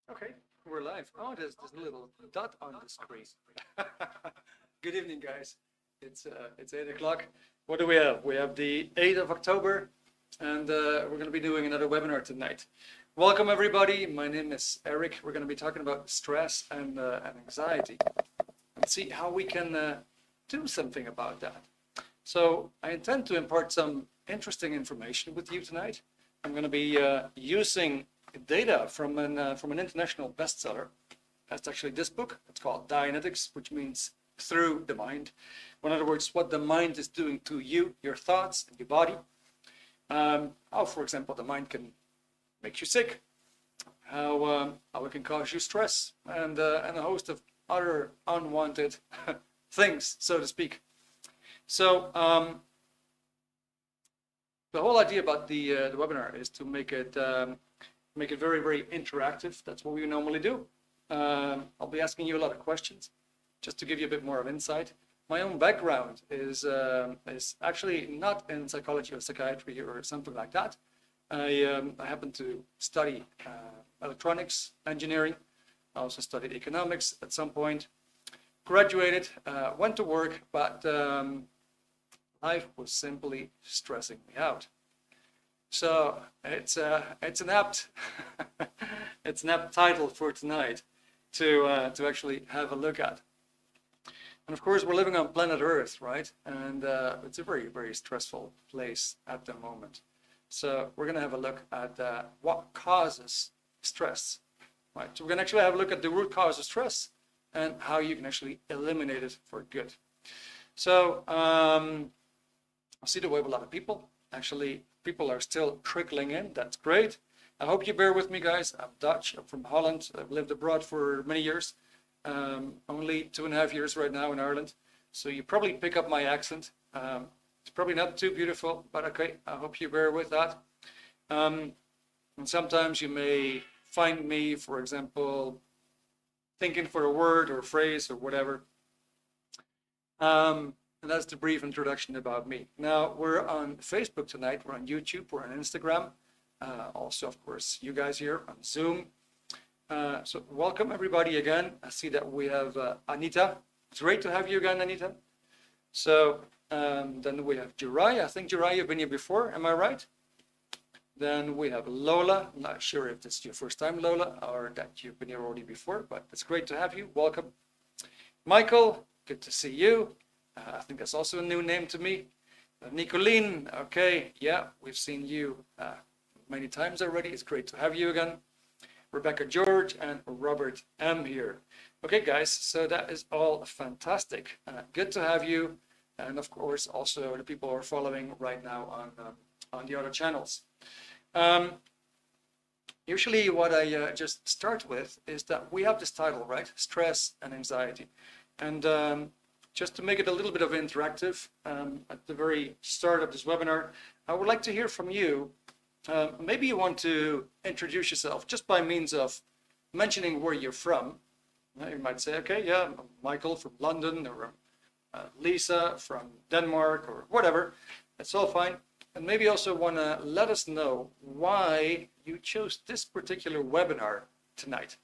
Okay, we're live. Oh, there's a little dot on the screen. Good evening, guys. It's 8 o'clock. What do we have? We have the 8th of October, and we're going to be doing another webinar tonight. Welcome, everybody. My name is Erik. We're going to be talking about stress and anxiety, and see how we can do something about that. So I intend to impart some interesting information with you tonight. I'm going to be using data from an international bestseller. That's actually this book. It's called Dianetics, which means through the mind. In other words, what the mind is doing to you, your thoughts, and your body. How, for example, the mind can make you sick. How it can cause you stress, and a host of other unwanted things, so to speak. So the whole idea about the webinar is to make it very, very interactive. That's what we normally do. I'll be asking you a lot of questions just to give you a bit more of insight. My own background is actually not in psychology or psychiatry or something like that. I happen to study electronics engineering. I also studied economics at some point. Graduated, went to work, but life was simply stressing me out. So it's an apt it's an apt title for tonight to actually have a look at. And of course, we're living on planet Earth, right? And it's a very, very stressful place at the moment. So we're going to have a look at what causes stress, right? So we're going to actually have a look at the root cause of stress and how you can actually eliminate it for good. So I see the wave a lot of people. Actually, people are still trickling in. That's great. I hope you bear with me, guys. I'm Dutch. I'm from Holland. I've lived abroad for many years. Only 2.5 years right now in Ireland. So you probably pick up my accent. It's probably not too beautiful, but okay. I hope you bear with that. And sometimes you may find me, for example, thinking for a word or a phrase or whatever. And that's the brief introduction about me. Now, we're on Facebook tonight, we're on YouTube, we're on Instagram. Also, of course, you guys here on Zoom. So welcome everybody again. I see that we have Anita. It's great to have you again, Anita. So then we have Jirai. I think Jirai, you've been here before, am I right? Then we have Lola. I'm not sure if this is your first time, Lola, or that you've been here already before, but it's great to have you. Welcome. Michael, good to see you. I think that's also a new name to me. Nicolene, okay, yeah, we've seen you many times already. It's great to have you again. Rebecca George and Robert M here. Okay, guys, so that is all fantastic. Good to have you. And of course, also the people who are following right now on the other channels. Usually what I just start with is that we have this title, right? Stress and anxiety. And just to make it a little bit of interactive, at the very start of this webinar, I would like to hear from you. Maybe you want to introduce yourself just by means of mentioning where you're from. You might say, okay, yeah, I'm Michael from London, or Lisa from Denmark, or whatever. That's all fine. And maybe also want to let us know why you chose this particular webinar tonight.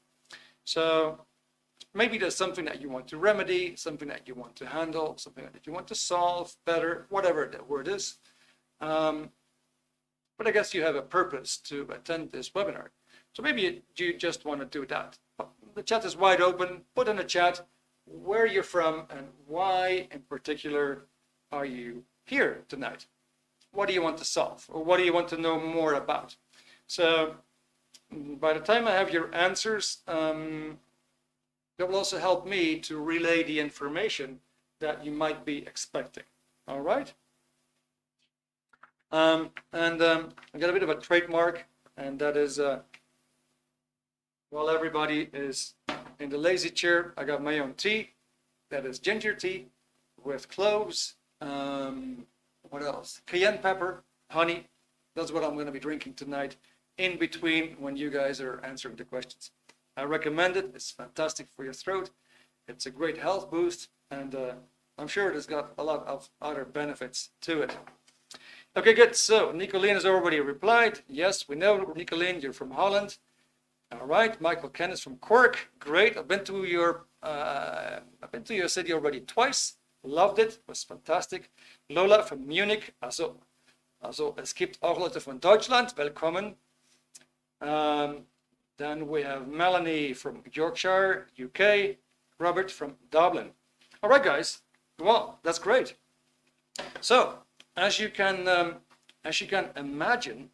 So maybe there's something that you want to remedy, something that you want to handle, something that you want to solve better, whatever that word is. But I guess you have a purpose to attend this webinar. So maybe you just want to do that. The chat is wide open. Put in the chat where you're from and why in particular are you here tonight. What do you want to solve, or what do you want to know more about? So by the time I have your answers, that will also help me to relay the information that you might be expecting. All right? I got a bit of a trademark, and that is while everybody is in the lazy chair, I got my own tea. That is ginger tea with cloves. What else? Cayenne pepper, honey. That's what I'm going to be drinking tonight in between when you guys are answering the questions. I recommend it. It's fantastic for your throat. It's a great health boost, and I'm sure it has got a lot of other benefits to it. Okay, good. So Nicolene has already replied. Yes, we know, Nicolene, you're from Holland. All right, Michael Kenneth from Cork, great. I've been to your city already twice. Loved it. Was fantastic. Lola from Munich. Also, es gibt auch Leute von Deutschland. Willkommen. Then we have Melanie from Yorkshire, UK. Robert from Dublin. All right, guys. Well, that's great. So, as you can imagine,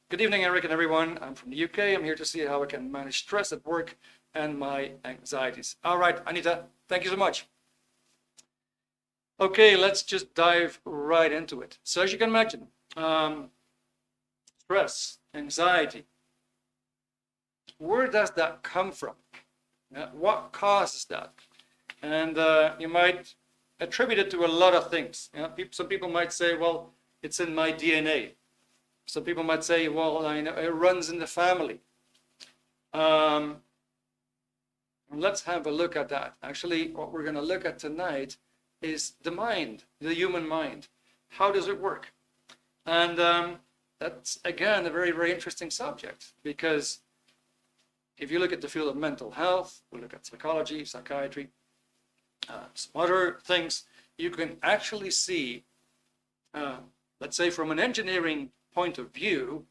good evening, Erik and everyone. I'm from the UK. I'm here to see how I can manage stress at work and my anxieties. All right, Anita, thank you so much. Okay, let's just dive right into it. So as you can imagine, stress, anxiety, where does that come from? What causes that? And you might attribute it to a lot of things. Some people might say, well, it's in my DNA. Some people might say, well, I know it runs in the family. Let's have a look at that. Actually, what we're going to look at tonight is the mind, the human mind. How does it work? And that's, again, a very, very interesting subject, because if you look at the field of mental health, we look at psychology, psychiatry, some other things, you can actually see, let's say from an engineering point of view,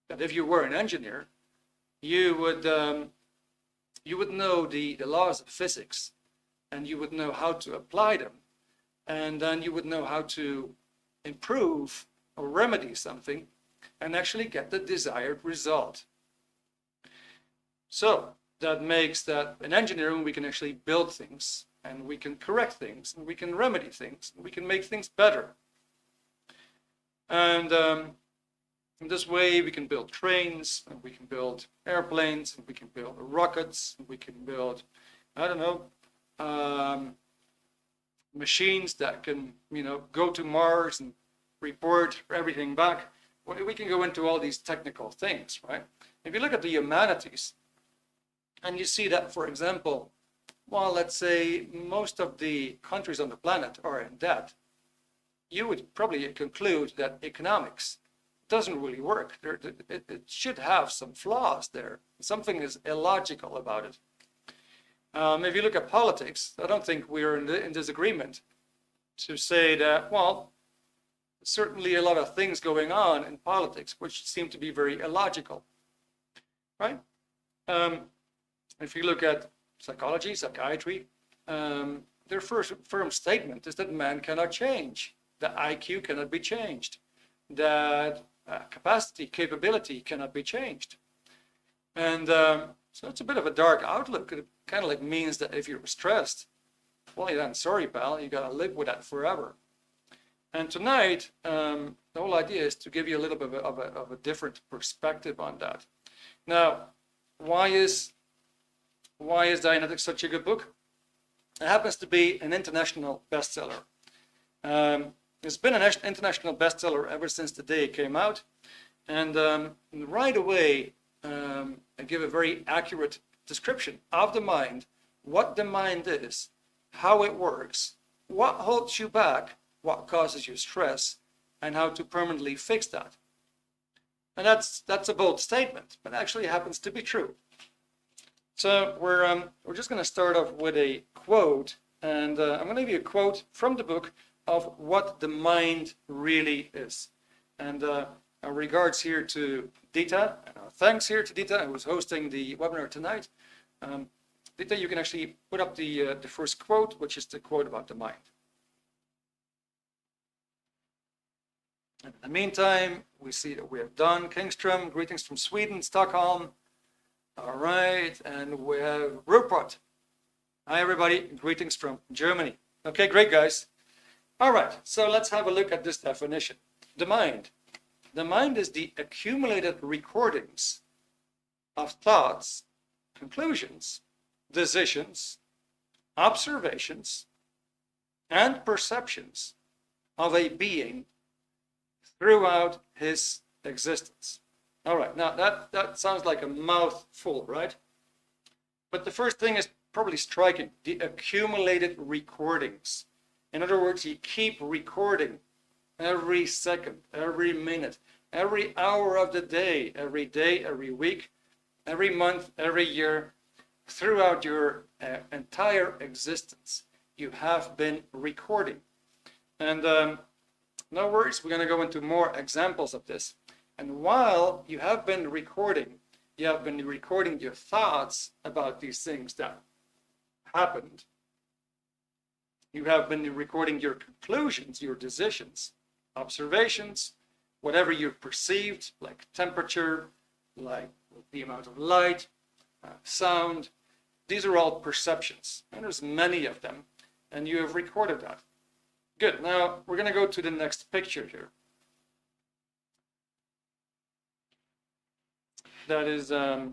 that if you were an engineer, you would know the laws of physics, and you would know how to apply them, and then you would know how to improve or remedy something and actually get the desired result. So that makes that in engineering we can actually build things, and we can correct things, and we can remedy things, and we can make things better. And in this way we can build trains, and we can build airplanes, and we can build rockets, and we can build, I don't know, machines that can, go to Mars and report everything back. We can go into all these technical things, right? If you look at the humanities, and you see that, for example, well, let's say most of the countries on the planet are in debt, you would probably conclude that economics doesn't really work. It should have some flaws there. Something is illogical about it. If you look at politics, I don't think we're in disagreement to say that, well, certainly a lot of things going on in politics which seem to be very illogical, right? If you look at psychology, psychiatry, their first firm statement is that man cannot change, that IQ cannot be changed, that capacity, capability cannot be changed. And so it's a bit of a dark outlook. It kind of like means that if you're stressed, well, then sorry, pal, you got to live with that forever. And tonight, the whole idea is to give you a little bit of a different perspective on that. Now, why is Dianetics such a good book? It happens to be an international bestseller. It's been an international bestseller ever since the day it came out. And right away, I give a very accurate description of the mind, what the mind is, how it works, what holds you back, what causes you stress, and how to permanently fix that. And that's a bold statement, but actually happens to be true. So we're just going to start off with a quote, and I'm going to give you a quote from the book of what the mind really is. And our regards here to Dita, and our thanks here to Dita, who is hosting the webinar tonight. Dita, you can actually put up the first quote, which is the quote about the mind. And in the meantime, we see that we have Don Kingström, greetings from Sweden, Stockholm. All right, and we have Rupert. Hi, everybody, greetings from Germany. Okay, great, guys. All right, so let's have a look at this definition. The mind. The mind is the accumulated recordings of thoughts, conclusions, decisions, observations, and perceptions of a being throughout his existence. All right, now that sounds like a mouthful, right? But the first thing is probably striking, the accumulated recordings. In other words, you keep recording every second, every minute, every hour of the day, every week. every month, every year, throughout your entire existence, you have been recording. And no worries, we're going to go into more examples of this. And while you have been recording your thoughts about these things that happened. You have been recording your conclusions, your decisions, observations, whatever you perceived, like temperature, like the amount of light, sound. These are all perceptions, and there's many of them, and you have recorded that. Good. Now we're going to go to the next picture here. That is that.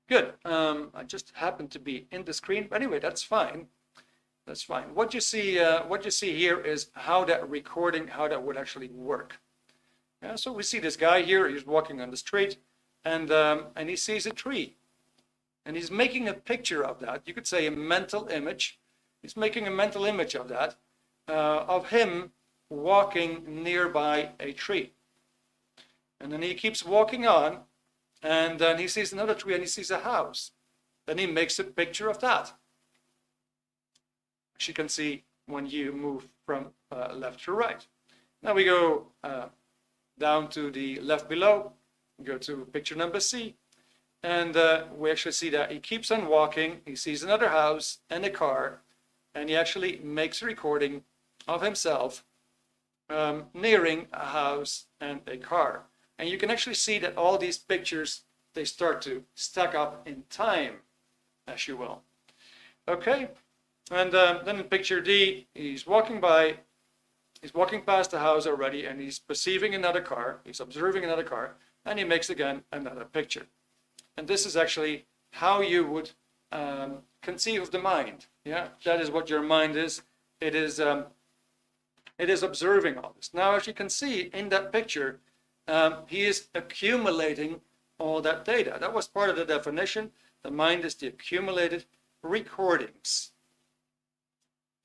Good. I just happened to be in the screen, but anyway, that's fine. That's fine. What you see here is how that recording, how that would actually work. Yeah, so we see this guy here. He's walking on the street, and he sees a tree, and he's making a picture of that. You could say a mental image. He's making a mental image of that, of him walking nearby a tree, and then he keeps walking on. And then he sees another tree and he sees a house. Then he makes a picture of that. As you can see when you move from left to right. Now we go down to the left below. We go to picture number C. And we actually see that he keeps on walking. He sees another house and a car. And he actually makes a recording of himself nearing a house and a car. And you can actually see that all these pictures, they start to stack up in time, as you will. Okay, and then in picture D, he's walking past the house already, and he's perceiving another car, he's observing another car, and he makes again another picture. And this is actually how you would conceive of the mind. Yeah, that is what your mind is. It is observing all this. Now, as you can see in that picture, he is accumulating all that data. That was part of the definition. The mind is the accumulated recordings.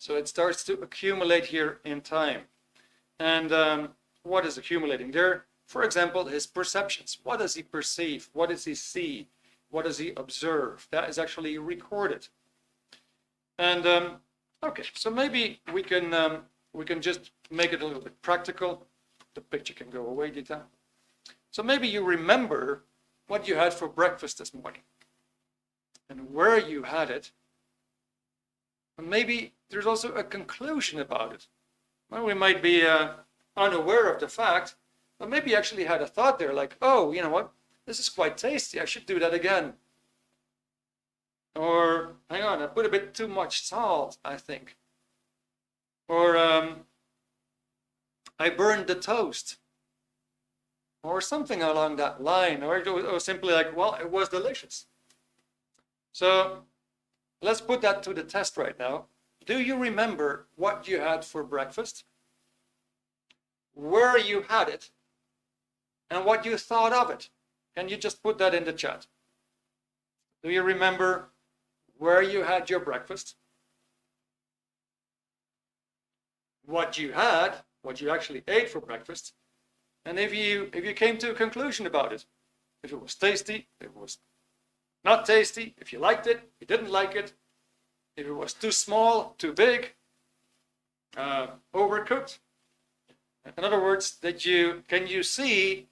So it starts to accumulate here in time. And what is accumulating there? For example, his perceptions. What does he perceive? What does he see? What does he observe? That is actually recorded. And okay, so maybe we can just make it a little bit practical. The picture can go away, Dita. So maybe you remember what you had for breakfast this morning and where you had it. And maybe there's also a conclusion about it. Well, we might be unaware of the fact, but maybe you actually had a thought there like, oh, you know what? This is quite tasty. I should do that again. Or, hang on, I put a bit too much salt, I think. Or, I burned the toast, or something along that line, or simply like, well, it was delicious. So let's put that to the test right now. Do you remember what you had for breakfast, where you had it, and what you thought of it? Can you just put that in the chat? Do you remember where you had your breakfast, what you had, what you actually ate for breakfast, and if you came to a conclusion about it, if it was tasty, if it was not tasty, if you liked it, you didn't like it, if it was too small, too big, overcooked. In other words, can you see,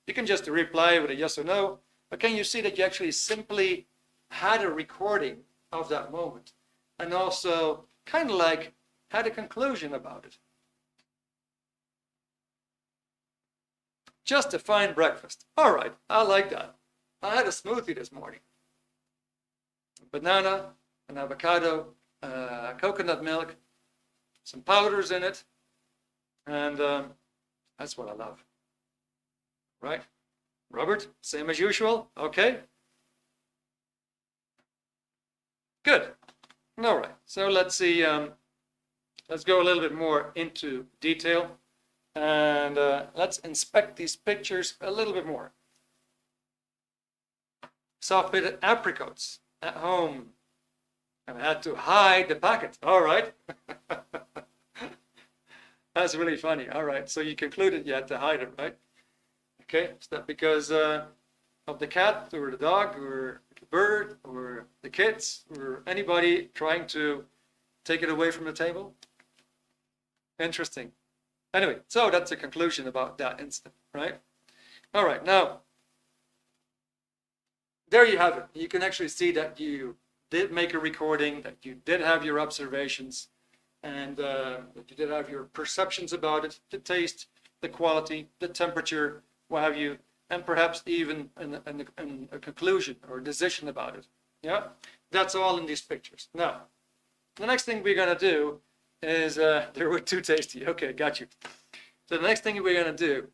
you can just reply with a yes or no, but can you see that you actually simply had a recording of that moment and also kind of like had a conclusion about it? Just a fine breakfast. All right, I like that. I had a smoothie this morning. Banana, an avocado, coconut milk, some powders in it, and that's what I love. Right? Robert, same as usual? Okay. Good. All right, so let's see, let's go a little bit more into detail. And let's inspect these pictures a little bit more. Soft-pitted apricots at home. And I had to hide the packet. All right. That's really funny. All right. So you concluded you had to hide it, right? Okay, is that because of the cat or the dog or the bird or the kids or anybody trying to take it away from the table? Interesting. Anyway, so that's a conclusion about that incident, right? All right, now, there you have it. You can actually see that you did make a recording, that you did have your observations, and that you did have your perceptions about it, the taste, the quality, the temperature, what have you, and perhaps even a conclusion or a decision about it. Yeah, that's all in these pictures. Now, the next thing we're going to do is, they were too tasty. Okay, got you. So the next thing we're going to do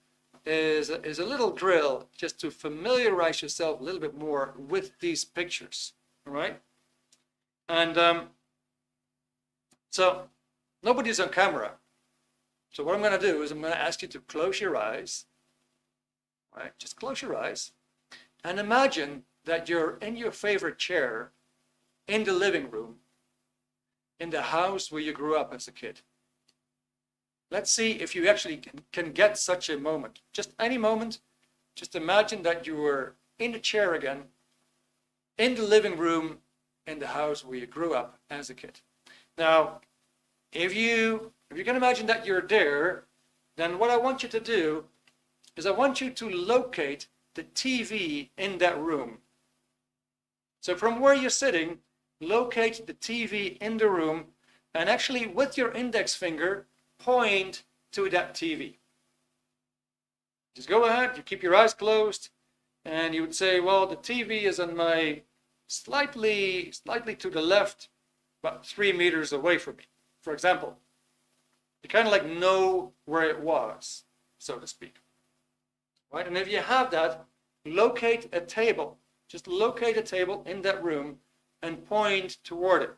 is a little drill just to familiarize yourself a little bit more with these pictures, all right? And so nobody's on camera. So what I'm going to do is I'm going to ask you to close your eyes, all right? Just close your eyes and imagine that you're in your favorite chair in the living room in the house where you grew up as a kid. Let's see if you actually can get such a moment. Just any moment. Just imagine that you were in the chair again, in the living room, in the house where you grew up as a kid. Now, if you can imagine that you're there, then what I want you to do is I want you to locate the TV in that room. So from where you're sitting, locate the TV in the room, and actually with your index finger, point to that TV. Just go ahead, you keep your eyes closed, and you would say, well, the TV is on my slightly to the left, about 3 meters away from me, for example. You kind of like know where it was, so to speak. Right? And if you have that, locate a table. Just locate a table in that room and point toward it.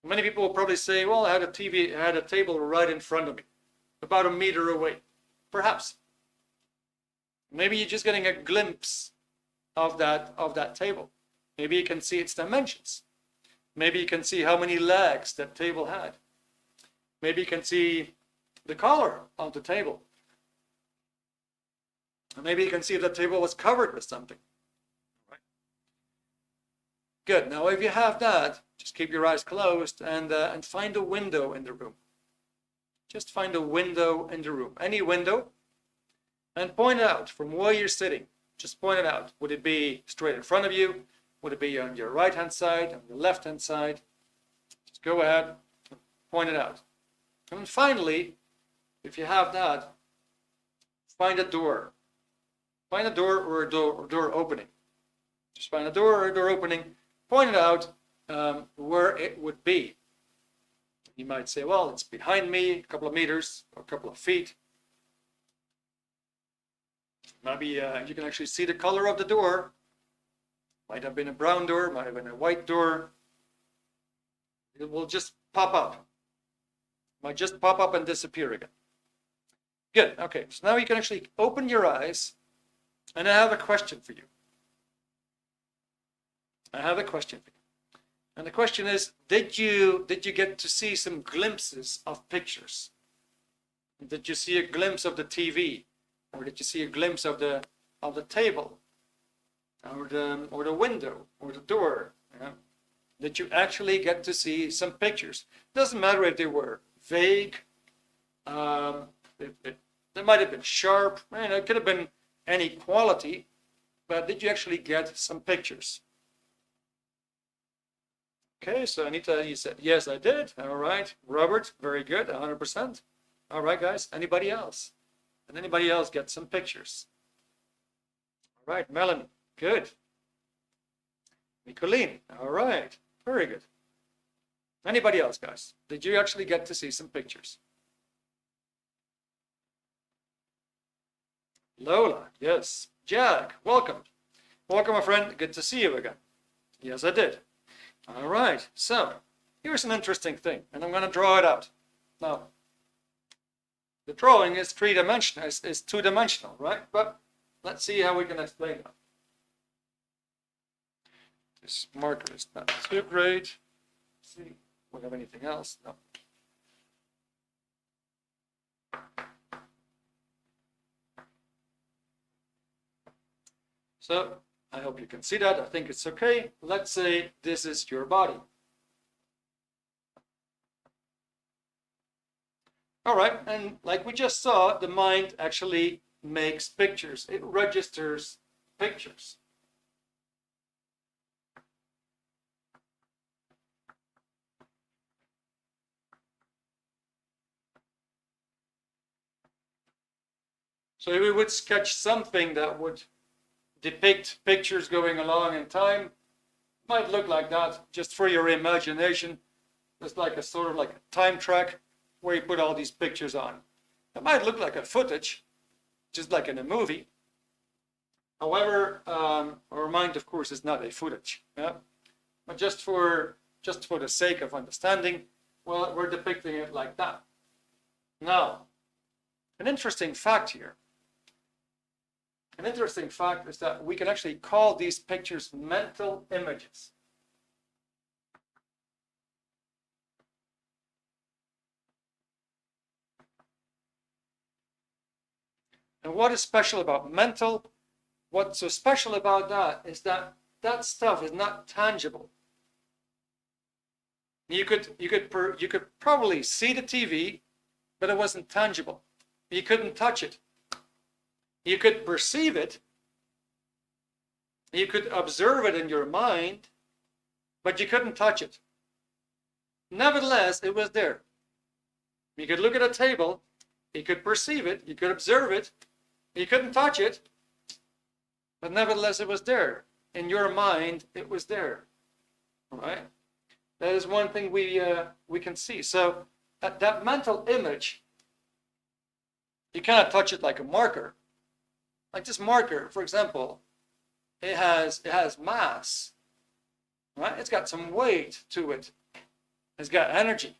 Many people will probably say, well, I had a table right in front of me, about 1 meter away. Perhaps. Maybe you're just getting a glimpse of that table. Maybe you can see its dimensions. Maybe you can see how many legs that table had. Maybe you can see the color of the table. And maybe you can see if that table was covered with something. Right. Good. Now, if you have that, just keep your eyes closed and find a window in the room. Just find a window in the room, any window, and point it out from where you're sitting. Just point it out. Would it be straight in front of you? Would it be on your right-hand side, on your left-hand side? Just go ahead, point it out. And then finally, if you have that, find a door. Find a door or a door opening. Just find a door or a door opening, point it out where it would be. You might say, well, it's behind me, a couple of meters or a couple of feet. Maybe you can actually see the color of the door. Might have been a brown door, might have been a white door. It will just pop up. Might just pop up and disappear again. Good, okay, so now you can actually open your eyes, and I have a question for you. I have a question for you. And the question is, did you get to see some glimpses of pictures? Did you see a glimpse of the TV? Or did you see a glimpse of the table? Or the window, or the door? Yeah? Did you actually get to see some pictures? Doesn't matter if they were vague, they might have been sharp, it could have been any quality, but did you actually get some pictures? Okay, so Anita, you said, yes, I did. All right. Robert, very good, 100%. All right, guys, anybody else? Did anybody else get some pictures? All right, Melanie, good. Nicolene, all right, very good. Anybody else, guys? Did you actually get to see some pictures? Lola, yes. Jack, welcome. Welcome, my friend. Good to see you again. Yes, I did. All right, so here's an interesting thing, and I'm going to draw it out. Now, the drawing is three-dimensional, is two-dimensional, right? But let's see how we can explain that. This marker is not too great. Let's see if we have anything else. No. So I hope you can see that. I think it's okay. Let's say this is your body. All right, and like we just saw, the mind actually makes pictures. It registers pictures. So if we would sketch something that would depict pictures going along in time, it might look like that, just for your imagination. It's like a sort of like a time track where you put all these pictures on. It might look like a footage, just like in a movie. However, our mind, of course, is not a footage. Yeah? But just for the sake of understanding, well, we're depicting it like that. Now, an interesting fact here. An interesting fact is that we can actually call these pictures mental images. And what is special about mental? What's so special about that is that that stuff is not tangible. You could probably see the TV, but it wasn't tangible. You couldn't touch it. You could perceive it. You could observe it in your mind, but you couldn't touch it. Nevertheless, it was there. You could look at a table, you could perceive it, you could observe it, you couldn't touch it, but nevertheless it was there. In your mind, it was there. All right? That is one thing we can see. So that mental image, you cannot touch it like a marker. Like this marker, for example, it has mass, right? It's got some weight to it. It's got energy,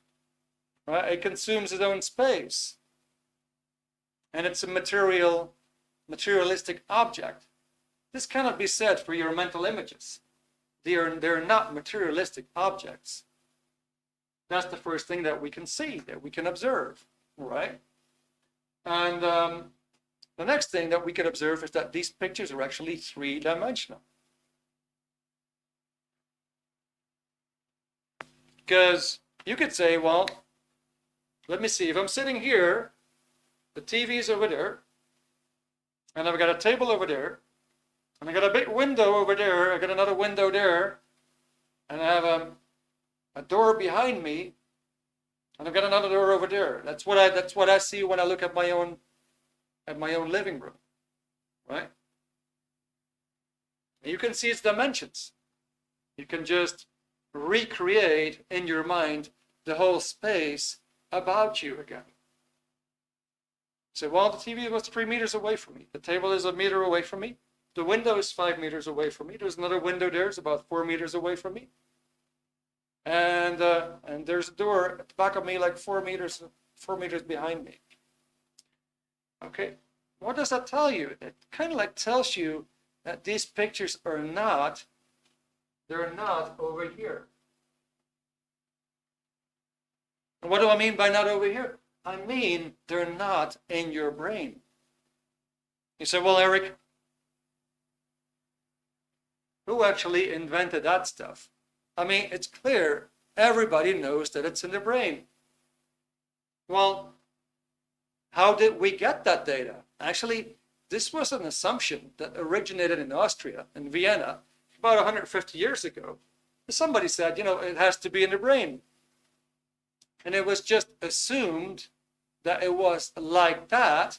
right? It consumes its own space, and it's a materialistic object. This cannot be said for your mental images. They're not materialistic objects. That's the first thing that we can see, that we can observe, right? And the next thing that we can observe is that these pictures are actually three-dimensional. Because you could say, well, let me see, if I'm sitting here, the TV's over there, and I've got a table over there, and I got a big window over there, I got another window there, and I have a door behind me, and I've got another door over there. That's what I see when I look at my own living room, right? And you can see its dimensions. You can just recreate in your mind the whole space about you again. So, well, the TV was 3 meters away from me. The table is 1 meter away from me. The window is 5 meters away from me. There's another window there. It's about 4 meters away from me. And there's a door at the back of me, like 4 meters behind me. Okay, what does that tell you? It kind of like tells you that these pictures are not over here. And what do I mean by not over here? I mean they're not in your brain. You say, well, Erik, who actually invented that stuff? I mean, it's clear. Everybody knows that it's in the brain. Well, how did we get that data? Actually, this was an assumption that originated in Austria, in Vienna, about 150 years ago. Somebody said, it has to be in the brain. And it was just assumed that it was like that.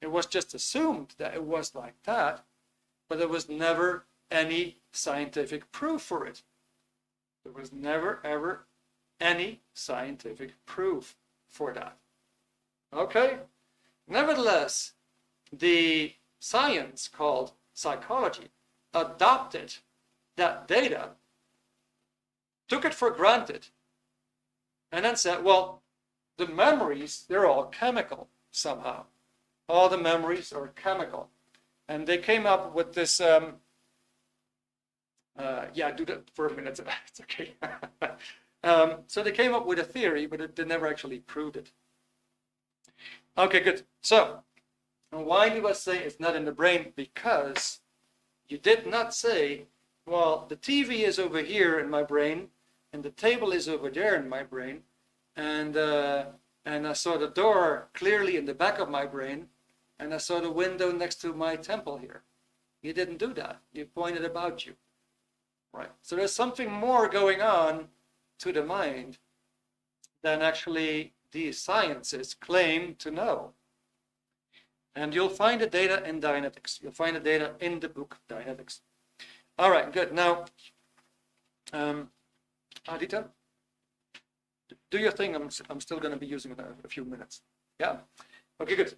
It was just assumed that it was like that, but there was never any scientific proof for it. There was never, ever any scientific proof for that. Okay? Nevertheless, the science called psychology adopted that data, took it for granted, and then said, well, the memories, they're all chemical somehow. All the memories are chemical. And they came up with this, do that for a minute, it's okay. So they came up with a theory, but they never actually proved it. Okay, good. So, why do I say it's not in the brain? Because You did not say, well, the TV is over here in my brain, and the table is over there in my brain, and I saw the door clearly in the back of my brain, and I saw the window next to my temple here. You didn't do that. You pointed about you. Right? So there's something more going on to the mind than actually these sciences claim to know. And you'll find the data in Dianetics. You'll find the data in the book Dianetics. All right, good. Now, Adita, do your thing. I'm still going to be using a few minutes. Yeah? Okay, good.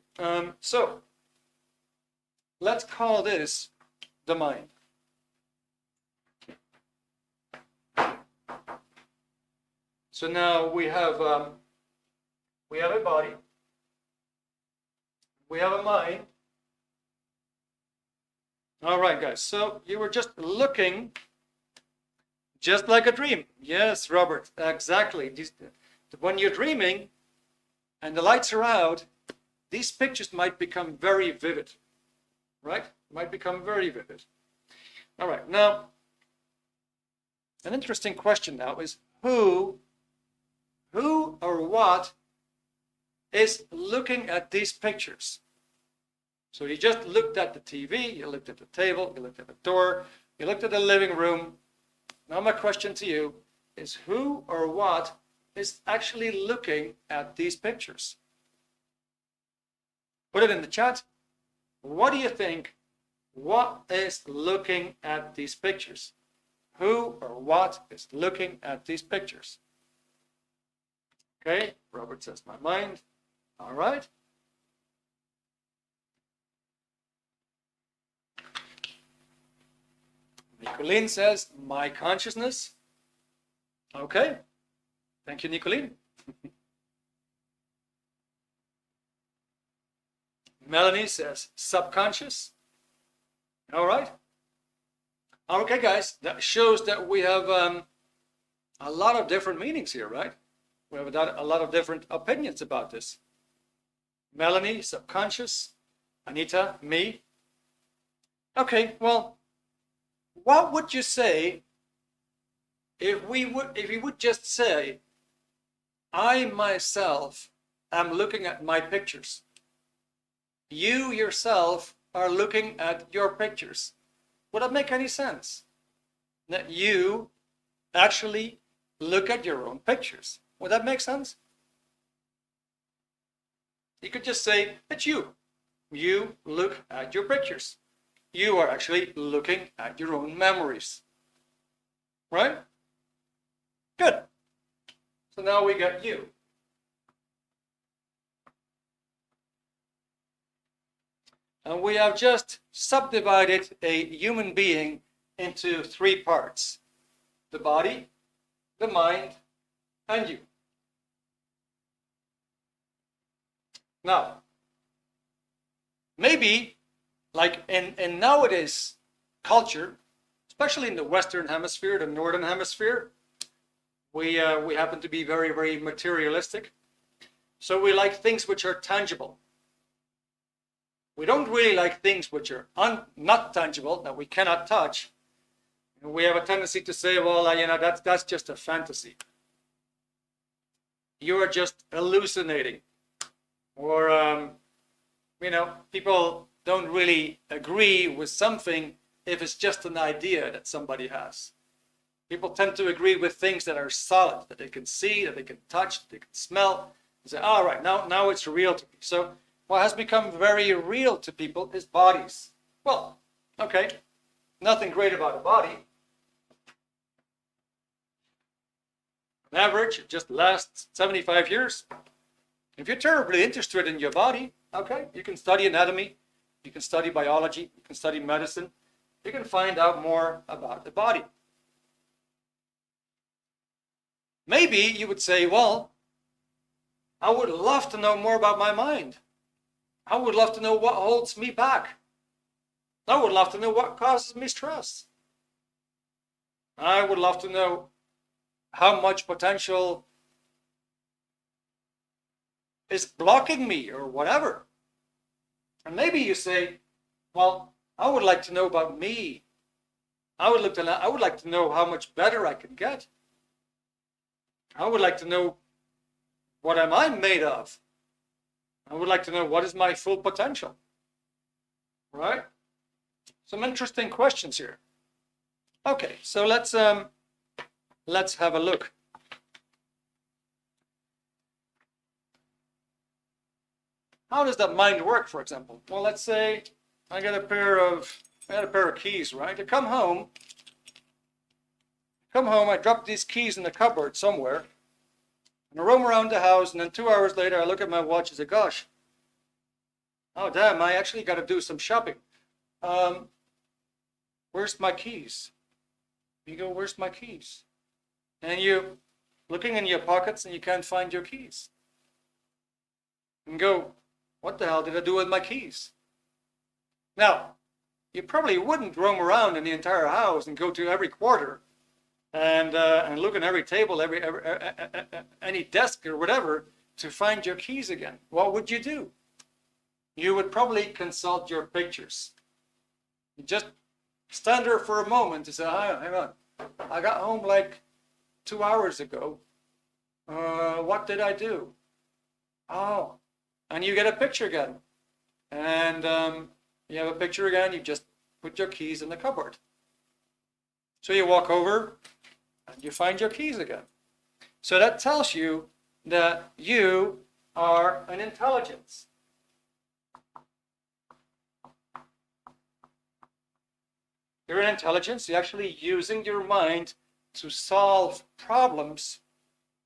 So, let's call this the mind. So now we have a body, we have a mind. All right, guys. So you were just looking, just like a dream. Yes, Robert, exactly. When you're dreaming, and the lights are out, these pictures might become very vivid, right? Might become very vivid. All right. Now, an interesting question now is who or what is looking at these pictures? So you just looked at the TV, you looked at the table, you looked at the door, you looked at the living room. Now my question to you is who or what is actually looking at these pictures? Put it in the chat. What do you think? What is looking at these pictures? Who or what is looking at these pictures? Okay, Robert says my mind. All right. Nicolene says my consciousness. Okay. Thank you, Nicolene. Melanie says subconscious. All right. Okay, guys, that shows that we have a lot of different meanings here, right? We have a lot of different opinions about this. Melanie, subconscious. Anita, me. Okay, well, what would you say if we would just say, I myself am looking at my pictures. You yourself are looking at your pictures. Would that make any sense? That you actually look at your own pictures. Would that make sense? You could just say, it's you. You look at your pictures. You are actually looking at your own memories. Right? Good. So now we got you. And we have just subdivided a human being into three parts. The body, the mind, and you. Now, maybe, like in nowadays culture, especially in the Western Hemisphere, the Northern Hemisphere, we happen to be very, very materialistic. So we like things which are tangible. We don't really like things which are not tangible, that we cannot touch. And we have a tendency to say, well, that's just a fantasy. You are just hallucinating. Or, people don't really agree with something if it's just an idea that somebody has. People tend to agree with things that are solid, that they can see, that they can touch, that they can smell, and say, all right, now it's real to me. So what has become very real to people is bodies. Well, okay, nothing great about a body. On average, it just lasts 75 years. If you're terribly interested in your body, okay, you can study anatomy, you can study biology, you can study medicine, you can find out more about the body. Maybe you would say, well, I would love to know more about my mind. I would love to know what holds me back. I would love to know what causes me stress. I would love to know how much potential is blocking me or whatever. And maybe you say, well, I would like to know about me. I would like to know how much better I can get. I would like to know what am I made of. I would like to know what is my full potential. Right? Some interesting questions here. Okay, so let's have a look. How does that mind work, for example? Well, let's say I got a pair of keys, right? I come home, I drop these keys in the cupboard somewhere, and I roam around the house, and then 2 hours later, I look at my watch and say, gosh, oh damn, I actually got to do some shopping. Where's my keys? You go, where's my keys? And you looking in your pockets and you can't find your keys. And go, what the hell did I do with my keys? Now, you probably wouldn't roam around in the entire house and go to every quarter and look at every table, any desk or whatever to find your keys again. What would you do? You would probably consult your pictures. You just stand there for a moment and say, hang on, I got home like 2 hours ago. What did I do? Oh, and you get a picture again. And you have a picture again, you just put your keys in the cupboard. So you walk over and you find your keys again. So that tells you that you are an intelligence. You're an intelligence. You're actually using your mind to solve problems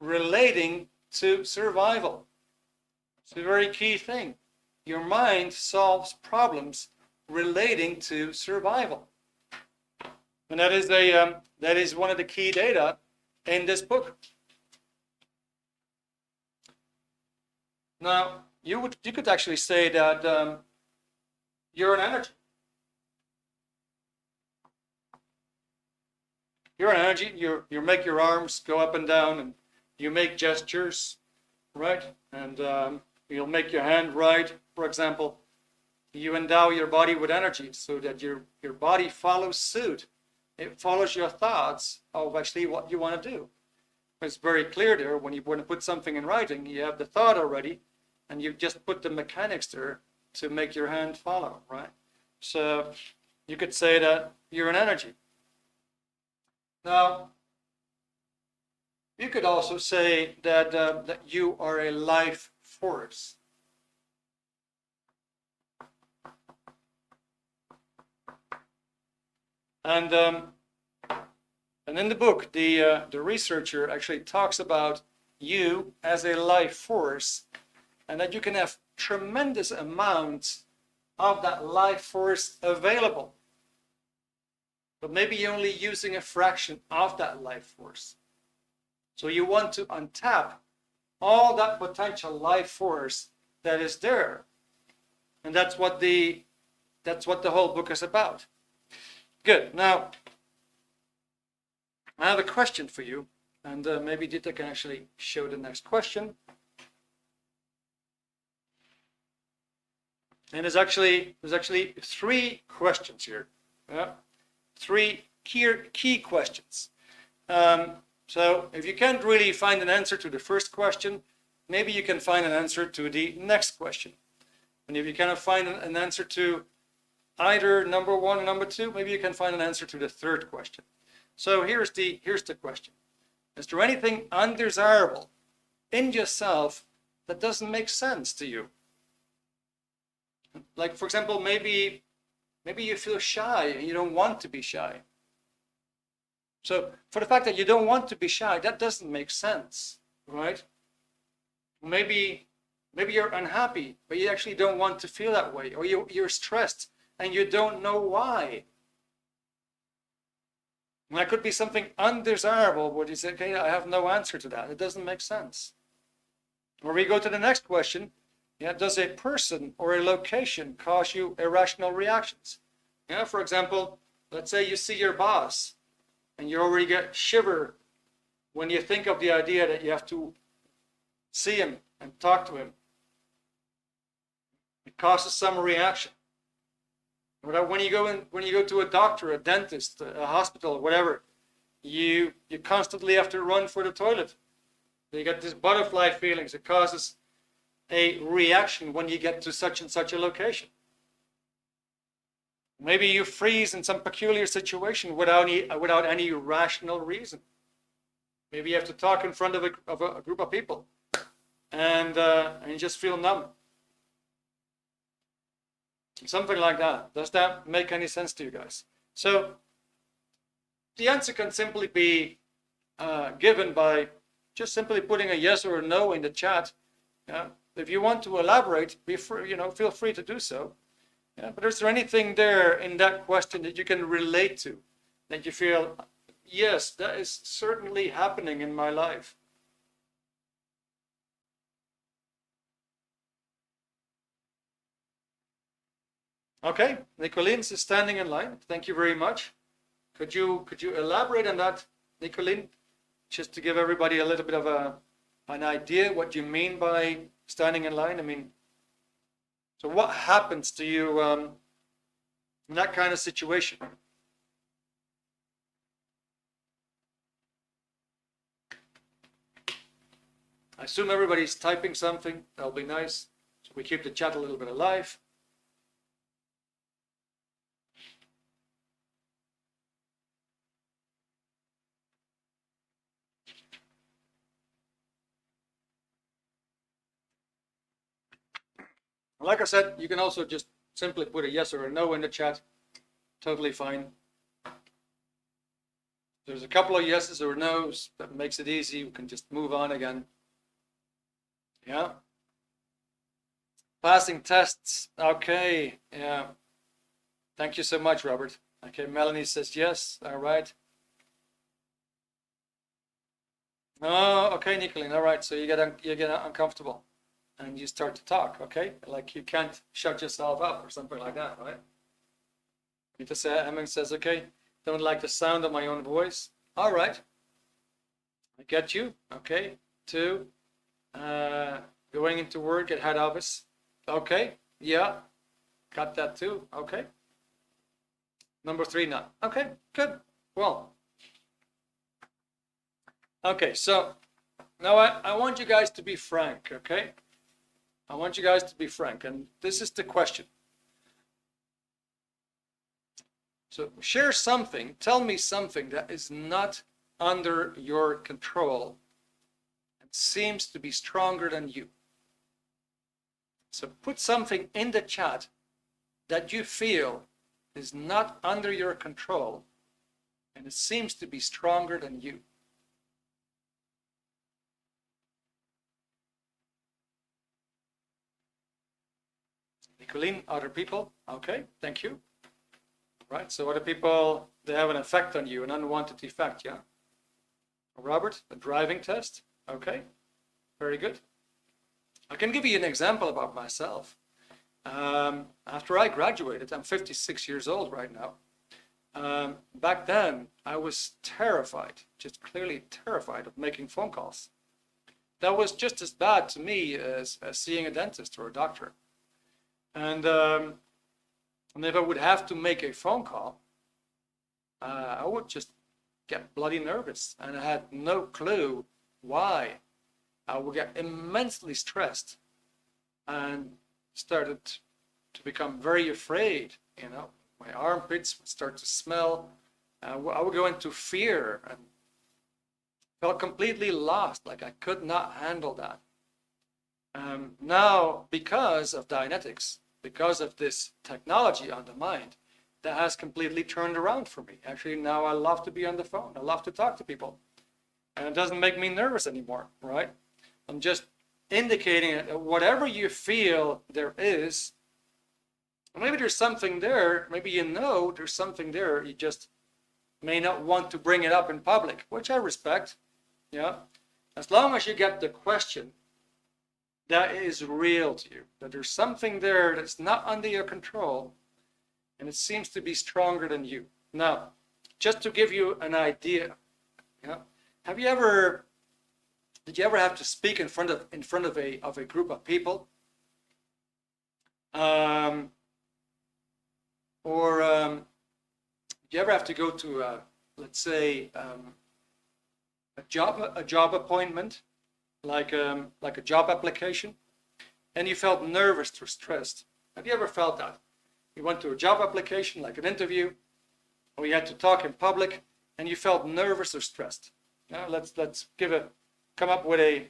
relating to survival. It's a very key thing. Your mind solves problems relating to survival. And that is one of the key data in this book. Now, you could actually say that you're an energy. You're an energy. You make your arms go up and down, and you make gestures, right? And you'll make your hand right, for example. You endow your body with energy so that your body follows suit. It follows your thoughts of actually what you want to do. It's very clear there when you want to put something in writing, you have the thought already, and you just put the mechanics there to make your hand follow, right? So you could say that you're an energy. Now, you could also say that that you are a life force. And in the book, the researcher actually talks about you as a life force, and that you can have tremendous amounts of that life force available. But maybe you're only using a fraction of that life force. So you want to untap all that potential life force that is there. And that's what the whole book is about. Good. Now, I have a question for you, and maybe Dita can actually show the next question. And there's actually 3 questions here. Yeah? 3 key questions. So if you can't really find an answer to the first question, maybe you can find an answer to the next question. And if you cannot find an answer to either number 1 or number 2, maybe you can find an answer to the third question. So here's the question. Is there anything undesirable in yourself that doesn't make sense to you? Like, for example, maybe you feel shy and you don't want to be shy. So for the fact that you don't want to be shy, that doesn't make sense, right? Maybe you're unhappy, but you actually don't want to feel that way, or you're stressed and you don't know why. And that could be something undesirable, but you say, okay, I have no answer to that. It doesn't make sense. Or we go to the next question. Yeah, does a person or a location cause you irrational reactions? Yeah, for example, let's say you see your boss and you already get shiver when you think of the idea that you have to see him and talk to him. It causes some reaction. When you go to a doctor, a dentist, a hospital, whatever, you constantly have to run for the toilet. You get this butterfly feelings. It causes a reaction when you get to such and such a location. Maybe you freeze in some peculiar situation without any rational reason. Maybe you have to talk in front of a group of people, and you just feel numb. Something like that. Does that make any sense to you guys? So the answer can simply be given by just simply putting a yes or a no in the chat. Yeah? If you want to elaborate, be free, feel free to do so. Yeah? But is there anything there in that question that you can relate to, that you feel, yes, that is certainly happening in my life? Okay, Nicolene is standing in line. Thank you very much. Could you elaborate on that, Nicolene, just to give everybody a little bit of an idea what you mean by standing in line? I mean, so what happens to you in that kind of situation? I assume everybody's typing something. That'll be nice. So we keep the chat a little bit alive. Like I said, you can also just simply put a yes or a no in the chat. Totally fine. There's a couple of yeses or nos. That makes it easy. We can just move on again. Yeah. Passing tests. Okay. Yeah. Thank you so much, Robert. Okay. Melanie says yes. All right. Oh, okay, Nicolene. All right. So you get uncomfortable, and you start to talk. Okay, like you can't shut yourself up or something like that, right? Peter Hemming says, okay, don't like the sound of my own voice. All right, I get you. Okay, 2, going into work at head office. Okay, yeah, got that too. Okay, number 3 now. Okay, good. Well, okay, so now I want you guys to be frank. Okay, I want you guys to be frank, and this is the question. So share something, tell me something that is not under your control and seems to be stronger than you. So put something in the chat that you feel is not under your control and it seems to be stronger than you. Nicolene, other people? Okay, thank you. Right, so other people, they have an effect on you, an unwanted effect, yeah? Robert, the driving test? Okay, very good. I can give you an example about myself. After I graduated, I'm 56 years old right now. Back then, I was terrified, just clearly terrified of making phone calls. That was just as bad to me as seeing a dentist or a doctor. And if I would have to make a phone call, I would just get bloody nervous, and I had no clue why. I would get immensely stressed and started to become very afraid. My armpits would start to smell. I would go into fear and felt completely lost, like I could not handle that. Now, because of Dianetics, because of this technology on the mind, that has completely turned around for me. Actually, now I love to be on the phone. I love to talk to people. And it doesn't make me nervous anymore, right? I'm just indicating that whatever you feel there is, maybe there's something there, maybe there's something there, you just may not want to bring it up in public, which I respect, yeah? As long as you get the question that is real to you, that there's something there that's not under your control, and it seems to be stronger than you. Now, just to give you an idea, yeah, did you ever have to speak in front of a group of people? Well, Or do you ever have to go to, let's say, a job appointment, like a job application, and you felt nervous or stressed? Have you ever felt that? You went to a job application, like an interview, or you had to talk in public, and you felt nervous or stressed. Now let's come up with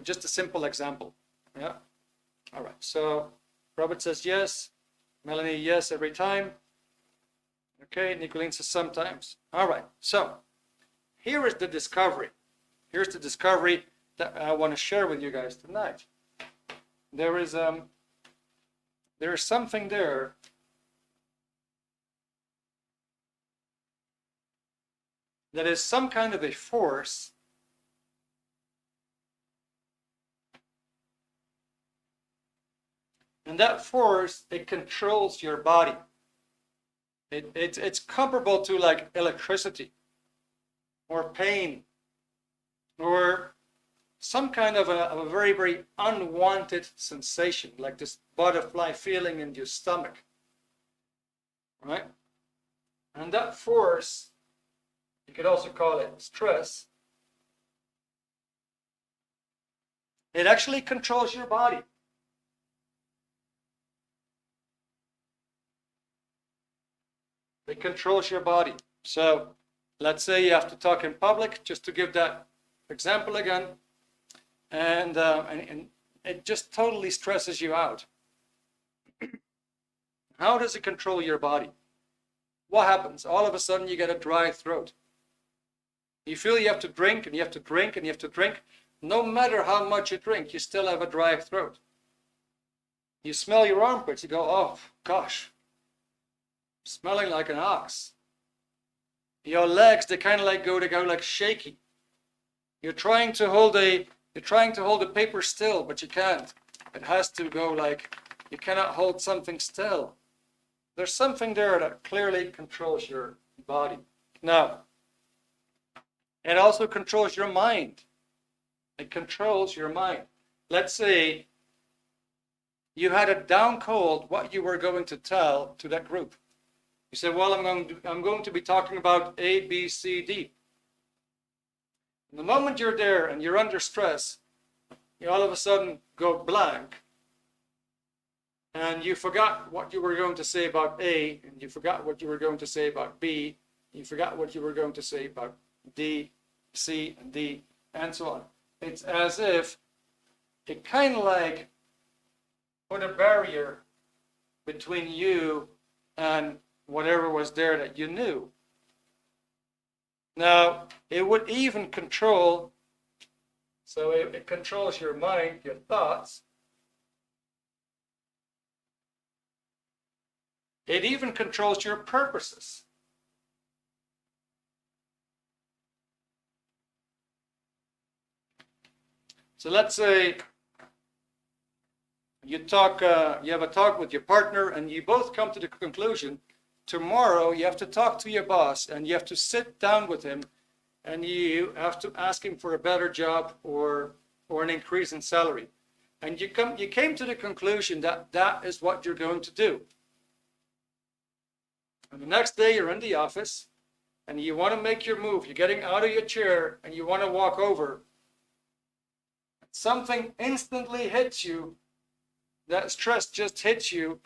just a simple example. Yeah. All right. So Robert says yes. Melanie, yes, every time. Okay. Nicolene says sometimes. All right. So here is the discovery. Here's the discovery that I want to share with you guys tonight. There is something there that is some kind of a force and that force, it controls your body. It's comparable to like electricity or pain or some kind of a very, very unwanted sensation, like this butterfly feeling in your stomach, right? And that force, you could also call it stress, it actually controls your body. It controls your body. So let's say you have to talk in public, just to give that example again, and it just totally stresses you out. How does it control your body? What happens? All of a sudden you get a dry throat. You feel you have to drink and you have to drink and you have to drink. No matter how much you drink, you still have a dry throat. You smell your armpits, you go, oh gosh, smelling like an ox. Your legs, they kind of like go like shaky. You're trying to hold a paper still, but you can't. It has to go like, you cannot hold something still. There's something there that clearly controls your body. Now, it also controls your mind. It controls your mind. Let's say you had a down cold what you were going to tell to that group. You said, well, I'm going to be talking about A, B, C, D. And the moment you're there and you're under stress, you all of a sudden go blank. And you forgot what you were going to say about A, and you forgot what you were going to say about B, you forgot what you were going to say about D, C, and D, and so on. It's as if it kind of like put a barrier between you and whatever was there that you knew. Now, it would even control, so it controls your mind, your thoughts. It even controls your purposes. So let's say you have a talk with your partner and you both come to the conclusion, tomorrow you have to talk to your boss and you have to sit down with him and you have to ask him for a better job or an increase in salary. And you came to the conclusion that that is what you're going to do. And the next day you're in the office and you want to make your move. You're getting out of your chair and you want to walk over. Something instantly hits you. That stress just hits you.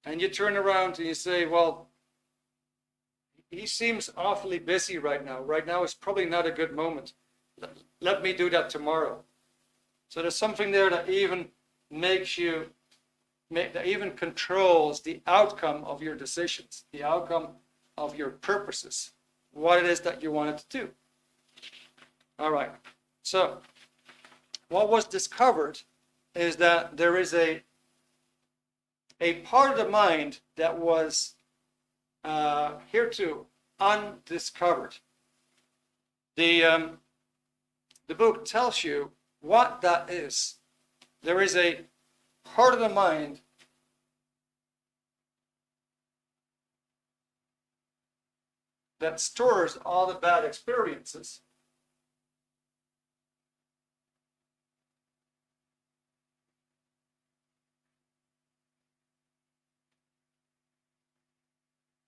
And you turn around and you say, well, he seems awfully busy right now. Right now is probably not a good moment. Let me do that tomorrow. So there's something there that even that even controls the outcome of your decisions, the outcome of your purposes, what it is that you wanted to do. All right. So what was discovered is that there is a part of the mind that was hereto undiscovered. The book tells you what that is. There is a part of the mind that stores all the bad experiences.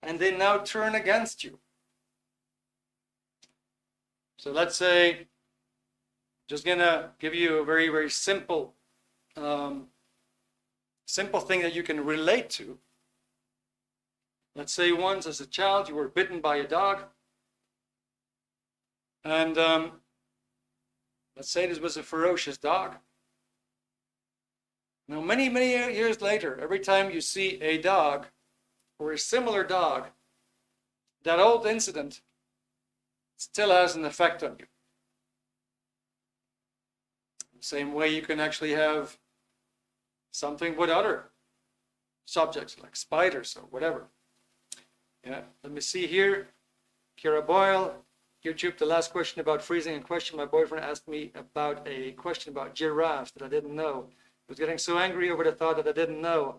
and they now turn against you. So let's say, just gonna give you a very, very simple thing that you can relate to. Let's say once as a child you were bitten by a dog, and let's say this was a ferocious dog. Now many, many years later, every time you see a dog or a similar dog, that old incident still has an effect on you. Same way you can actually have something with other subjects like spiders or whatever. Yeah, let me see here. Kira Boyle, YouTube, the last question about freezing in question. My boyfriend asked me about a question about giraffes that I didn't know. I was getting so angry over the thought that I didn't know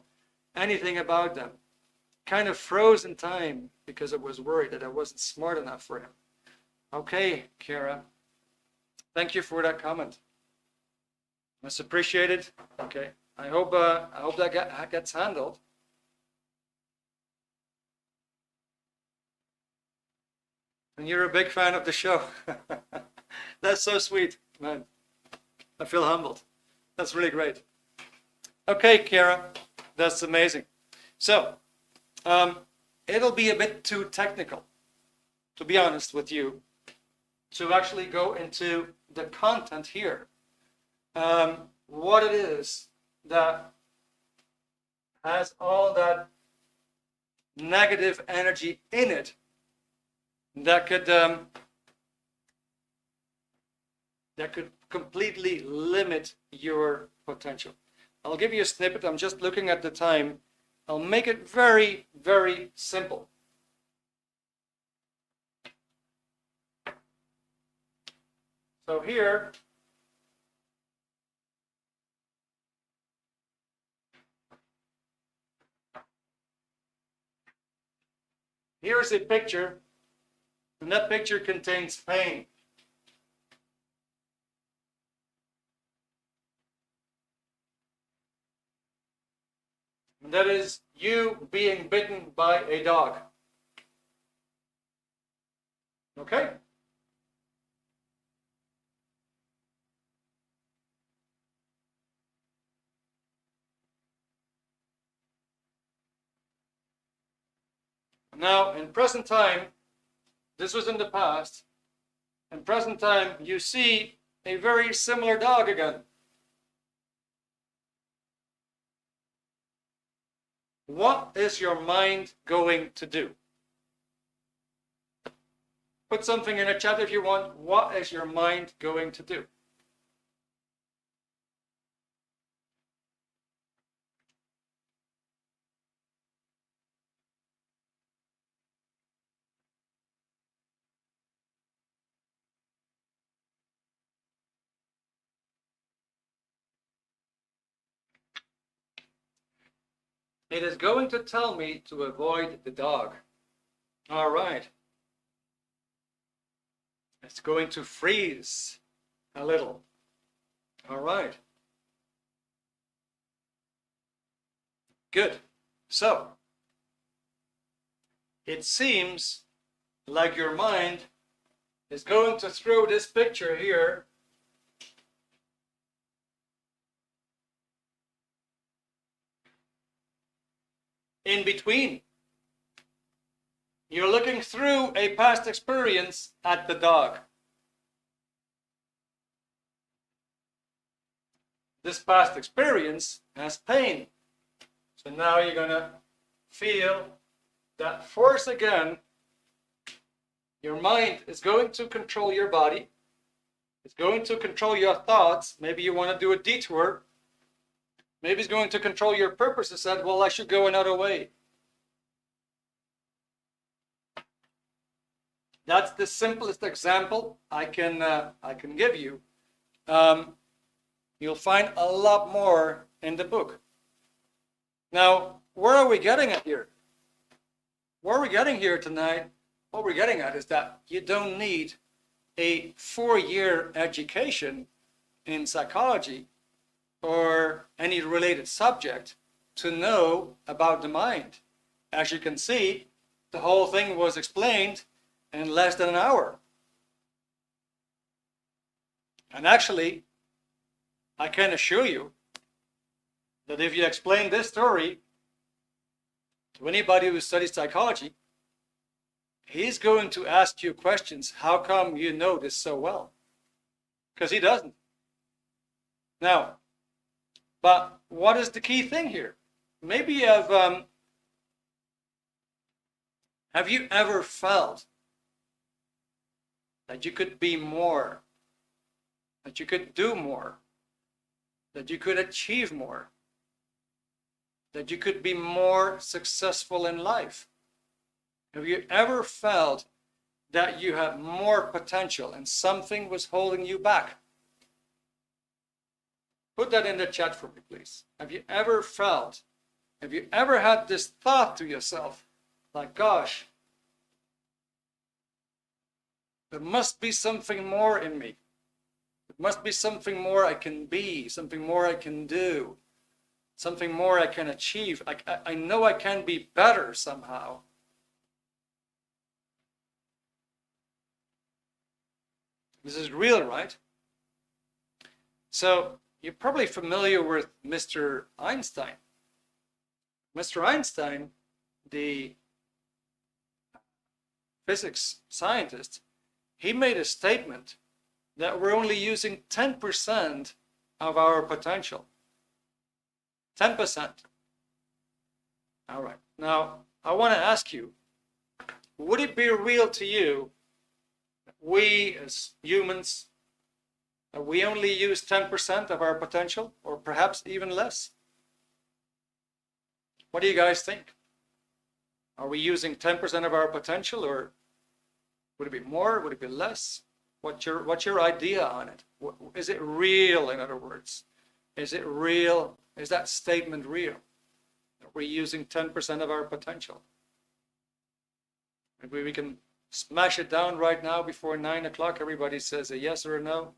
anything about them. Kind of froze in time because I was worried that I wasn't smart enough for him. Okay, Kira. Thank you for that comment. Much appreciated. Okay, I hope that gets handled. And you're a big fan of the show. That's so sweet, man. I feel humbled. That's really great. Okay, Kira, that's amazing. So, it'll be a bit too technical, to be honest with you, to actually go into the content here. What it is that has all that negative energy in it that could completely limit your potential. I'll give you a snippet. I'm just looking at the time. I'll make it very, very simple. So here, here's a picture, and that picture contains pain. And that is you being bitten by a dog. Okay? Now, in present time, this was in the past, in present time, you see a very similar dog again. What is your mind going to do? Put something in the chat if you want. What is your mind going to do? It is going to tell me to avoid the dog. All right. It's going to freeze a little. All right. Good. So, it seems like your mind is going to throw this picture here in between. You're looking through a past experience at the dog. This past experience has pain. So now you're going to feel that force again. Your mind is going to control your body. It's going to control your thoughts. Maybe you want to do a detour. Maybe it's going to control your purpose and said, well, I should go another way. That's the simplest example I can give you. You'll find a lot more in the book. Now, where are we getting at here? Where are we getting here tonight? What we're getting at is that you don't need a 4-year education in psychology or any related subject to know about the mind. As you can see, the whole thing was explained in less than an hour. And actually, I can assure you that if you explain this story to anybody who studies psychology, he's going to ask you questions. How come you know this so well? Because he doesn't. Now, but what is the key thing here? Maybe have you ever felt that you could be more, that you could do more, that you could achieve more, that you could be more successful in life? Have you ever felt that you had more potential and something was holding you back? Put that in the chat for me, please. Have you ever had this thought to yourself, like, gosh, there must be something more in me. There must be something more I can be, something more I can do, something more I can achieve. I know I can be better somehow. This is real, right? So you're probably familiar with Mr. Einstein. Mr. Einstein, the physics scientist, he made a statement that we're only using 10% of our potential. 10%. All right. Now, I want to ask you, would it be real to you that we as humans, we only use 10% of our potential, or perhaps even less? What do you guys think? Are we using 10% of our potential, or would it be more? Would it be less? What's your idea on it? Is it real, in other words? Is it real? Is that statement real? Are we using 10% of our potential? Maybe we can smash it down right now before 9 o'clock. Everybody says a yes or a no.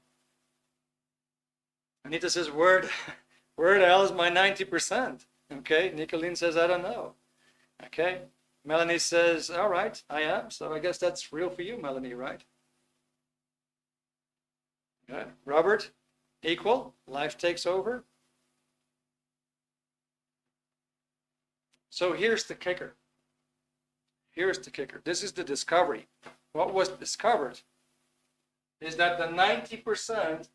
Anita says, where the hell is my 90%? Okay, Nicolene says, I don't know. Okay, Melanie says, all right, I am. So I guess that's real for you, Melanie, right? Good. Robert, equal, life takes over. So here's the kicker. Here's the kicker. This is the discovery. What was discovered is that the 90%,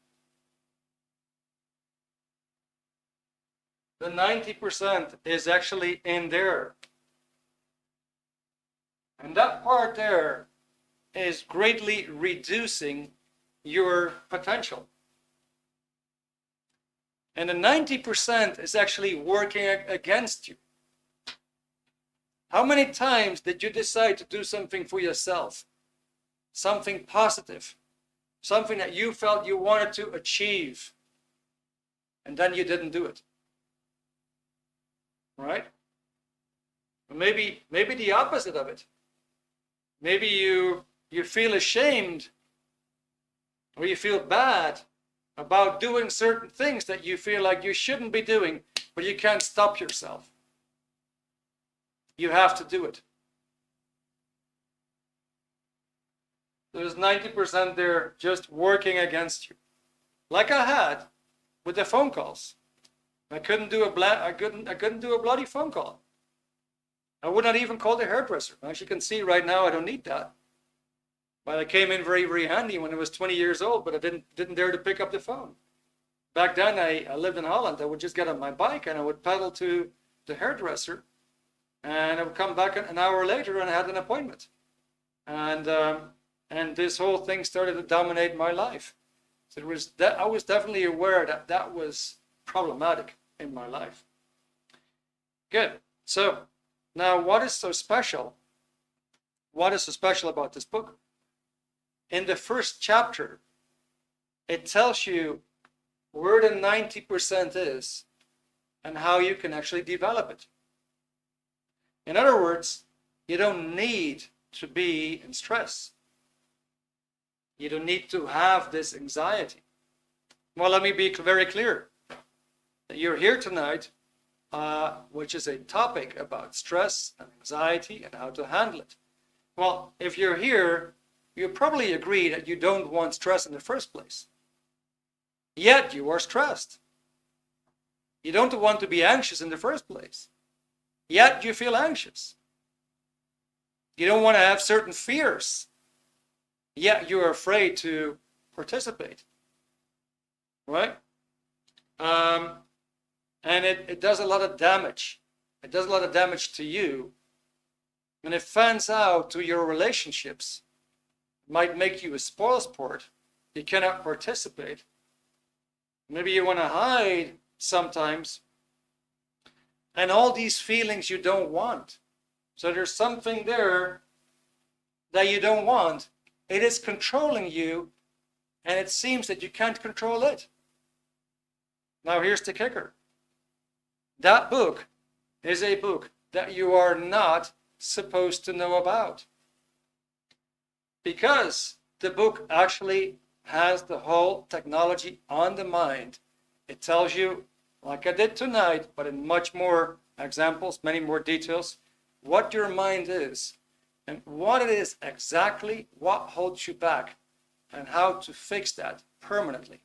is actually in there. And that part there is greatly reducing your potential. And the 90% is actually working against you. How many times did you decide to do something for yourself? Something positive. Something that you felt you wanted to achieve. And then you didn't do it. Right? Maybe the opposite of it. Maybe you feel ashamed, or you feel bad about doing certain things that you feel like you shouldn't be doing, but you can't stop yourself. You have to do it. There's 90% there just working against you. Like I had with the phone calls. I couldn't do a bloody phone call. I would not even call the hairdresser. As you can see right now, I don't need that. But I came in very, very handy when I was 20 years old, but I didn't dare to pick up the phone. Back then, I lived in Holland. I would just get on my bike and I would pedal to the hairdresser, and I would come back an hour later and I had an appointment. And this whole thing started to dominate my life. So I was definitely aware that was problematic in my life. Good. So now, what is so special? What is so special about this book? In the first chapter, it tells you where the 90% is and how you can actually develop it. In other words, you don't need to be in stress. You don't need to have this anxiety. Well, let me be very clear. You're here tonight which is a topic about stress and anxiety and how to handle it. Well, if you're here, you probably agree that you don't want stress in the first place. Yet you are stressed. You don't want to be anxious in the first place. Yet you feel anxious. You don't want to have certain fears. Yet you're afraid to participate. Right? And it does a lot of damage. It does a lot of damage to you. And it fans out to your relationships. It might make you a spoilsport. You cannot participate. Maybe you want to hide sometimes. And all these feelings you don't want. So there's something there that you don't want. It is controlling you, and it seems that you can't control it. Now here's the kicker. That book is a book that you are not supposed to know about. Because the book actually has the whole technology on the mind. It tells you, like I did tonight, but in much more examples, many more details, what your mind is and what it is exactly, what holds you back, and how to fix that permanently.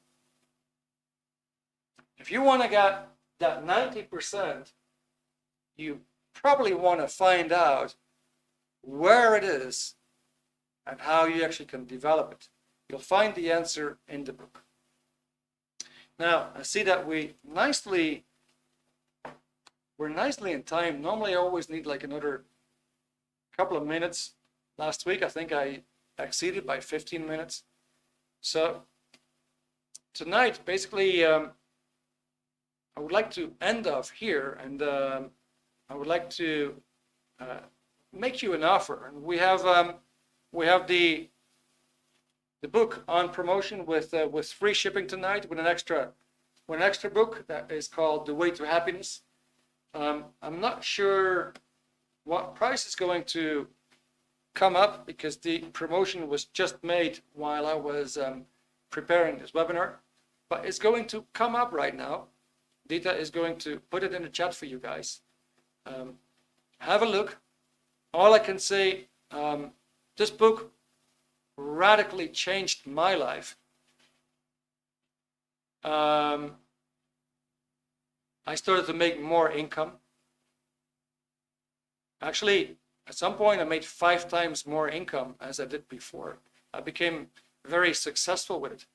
If you want to get that 90%, you probably want to find out where it is and how you actually can develop it. You'll find the answer in the book. Now, I see that we're nicely in time. Normally I always need like another couple of minutes. Last week I think I exceeded by 15 minutes. So tonight, basically, I would like to end off here, and I would like to make you an offer. And we have the book on promotion with free shipping tonight, with an extra book that is called The Way to Happiness. I'm not sure what price is going to come up because the promotion was just made while I was preparing this webinar, but it's going to come up right now. Dita is going to put it in the chat for you guys. Have a look. All I can say, this book radically changed my life. I started to make more income. Actually, at some point I made 5 times more income as I did before. I became very successful with it.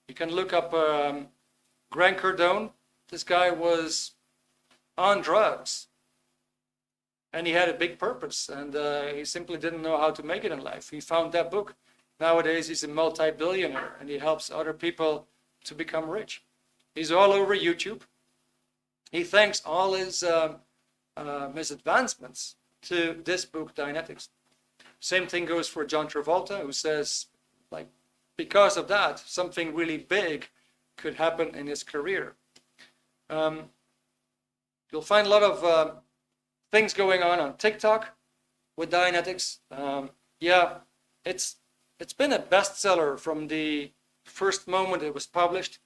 You can look up Grant Cardone. This guy was on drugs and he had a big purpose, and he simply didn't know how to make it in life. He found that book. Nowadays he's a multi-billionaire and he helps other people to become rich. He's all over YouTube. He thanks all his advancements to this book, Dianetics. Same thing goes for John Travolta, who says, like, because of that, something really big could happen in his career. You'll find a lot of things going on TikTok with Dianetics. Yeah, it's been a bestseller from the first moment it was published,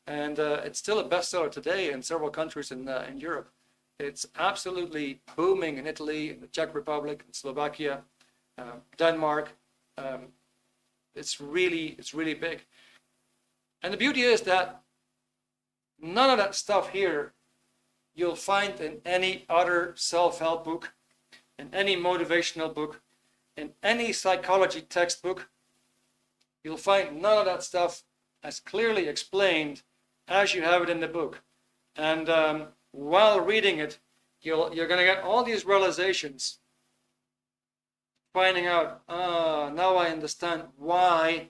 and it's still a bestseller today in several countries in Europe. It's absolutely booming in Italy, in the Czech Republic, in Slovakia, Denmark. It's really big. And the beauty is that none of that stuff here you'll find in any other self-help book, in any motivational book, in any psychology textbook. You'll find none of that stuff as clearly explained as you have it in the book. And while reading it, you're going to get all these realizations, finding out, now I understand why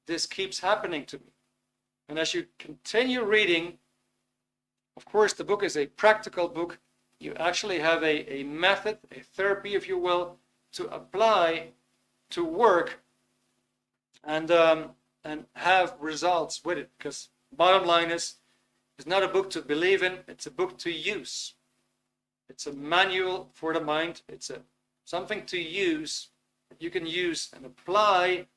this keeps happening to me. And as you continue reading, of course, the book is a practical book. You actually have a method, a therapy, if you will, to apply, to work, and have results with it. Because bottom line is, it's not a book to believe in, it's a book to use. It's a manual for the mind. It's something to use, that you can use and apply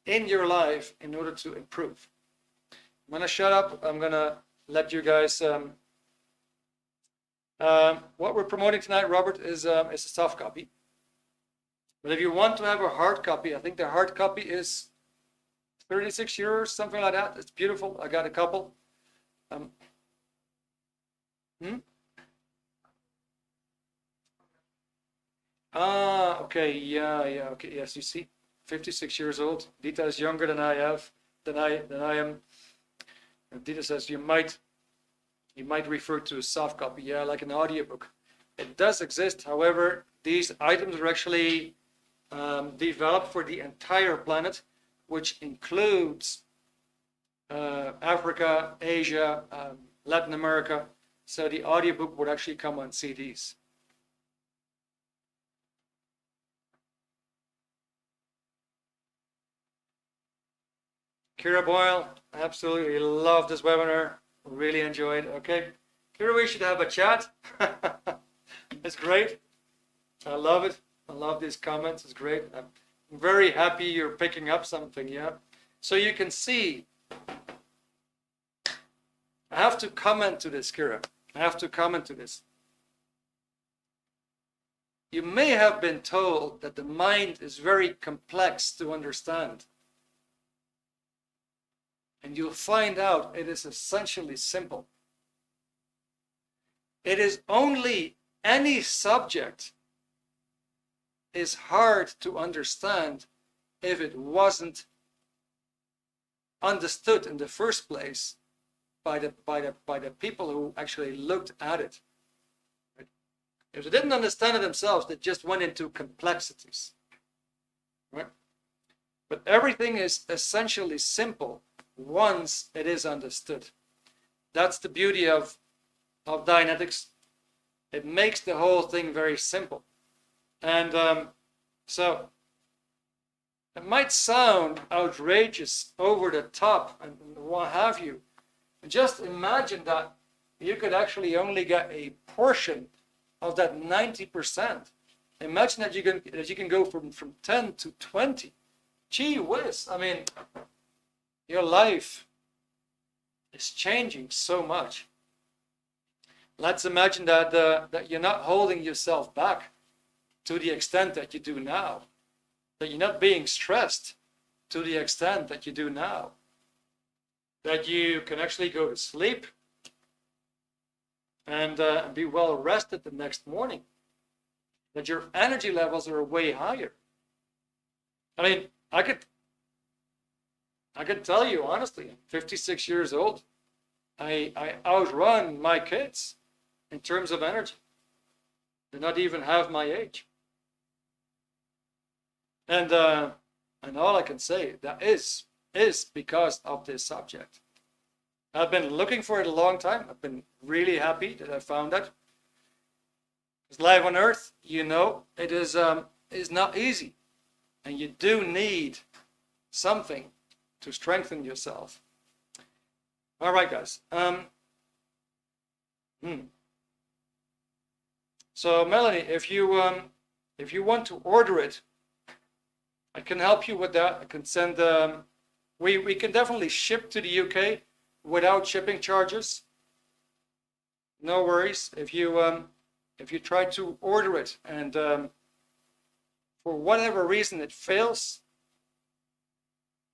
in your life in order to improve. I'm going to shut up. I'm going to let you guys What we're promoting tonight, Robert, is a soft copy. But if you want to have a hard copy, I think the hard copy is 36 euros, something like that. It's beautiful. I got a couple. Okay, yeah, okay, yes, you see, 56 years old. Dita is younger than I am. And Dita says you might refer to a soft copy, yeah, like an audiobook. It does exist. However, these items are actually developed for the entire planet, which includes Africa, Asia, Latin America. So the audiobook would actually come on CDs. Kira Boyle, absolutely love this webinar. Really enjoyed. Okay, Kira, we should have a chat. It's great. I love it. I love these comments. It's great. I'm very happy you're picking up something. Yeah. So you can see. I have to comment to this, Kira. I have to comment to this. You may have been told that the mind is very complex to understand. And you'll find out it is essentially simple. It is only any subject is hard to understand if it wasn't understood in the first place by the people who actually looked at it. Right? If they didn't understand it themselves, they just went into complexities. Right? But everything is essentially simple once it is understood. That's the beauty of Dianetics. It makes the whole thing very simple. And so it might sound outrageous, over the top, and what have you. Just imagine that you could actually only get a portion of that 90%. Imagine that you can go from 10 to 20. Gee whiz, I mean, your life is changing so much. Let's imagine that that you're not holding yourself back to the extent that you do now. That you're not being stressed to the extent that you do now. That you can actually go to sleep and be well rested the next morning. That your energy levels are way higher. I mean, I could tell you honestly, I'm 56 years old. I outrun my kids in terms of energy. They're not even half my age. And all I can say that is because of this subject. I've been looking for it a long time. I've been really happy that I found that. Because life on Earth, you know, it is not easy, and you do need something to strengthen yourself. All right, guys. So Melanie, if you want to order it, I can help you with that. I can send. We can definitely ship to the UK without shipping charges. No worries. If you try to order it and for whatever reason it fails,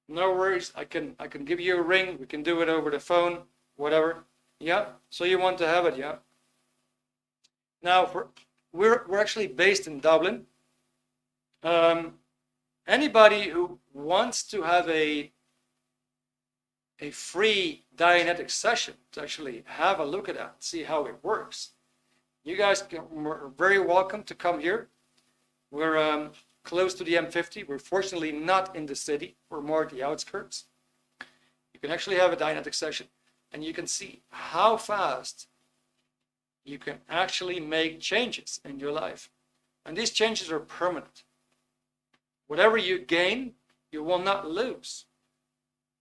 no worries. I can give you a ring. We can do it over the phone, whatever. Yeah. So you want to have it, yeah? Now we're actually based in Dublin. Anybody who wants to have a free Dianetics session to actually have a look at that and see how it works, you guys are very welcome to come here. We're close to the M50. We're fortunately not in the city. We're more at the outskirts. You can actually have a Dianetics session and you can see how fast you can actually make changes in your life. And these changes are permanent. Whatever you gain, you will not lose.